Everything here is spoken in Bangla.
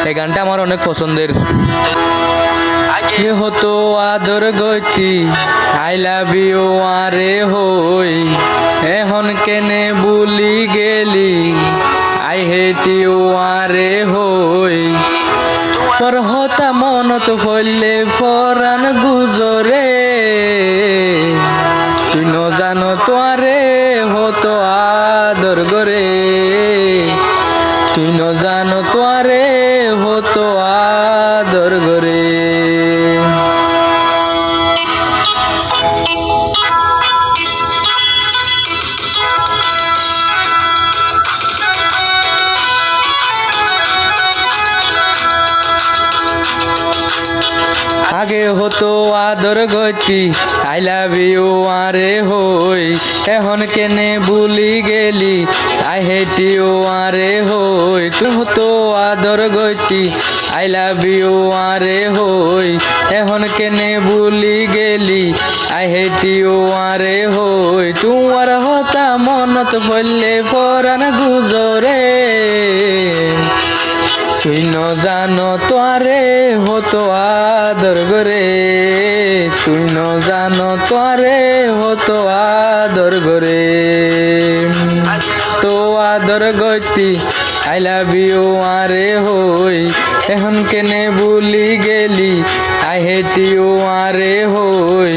এই গানটা আমার অনেক পছন্দের। হতো আদর গতি আই লাভ ইউ আরে হই, এখন কেনে বুলি গেলি আই হেট ইউ আরে হই। তোর হতা মনত ফলে ফরান গুজরে, তুই ন জানো তোয়ারে হতো আদর গরে, তুই ন জানো তোয়ারে হতো আদর গরে। আগে হতো আদর গতি আই লাভ ইউ আরে হই, এখন কেনে বুলি গেলি আই হেট ইউ আরে হই। তুই হতো আদর গতি আই লাভ ইউ আরে হই, এখন কেনে বুলি গেলি আই হেট ইউ আরে হই। তোমার হতা মনত পড়লে পরাণ গুজরে, তুই ন জানো তোয়ারে হতো আদর গরে, তুই ন জানো তোয়ারে হতো আদর গরে। তো আদর গতি আই লাভ ইউ আরে হই, এখন কেনে বুলি গেলি আই হেট ইউ আরে হই।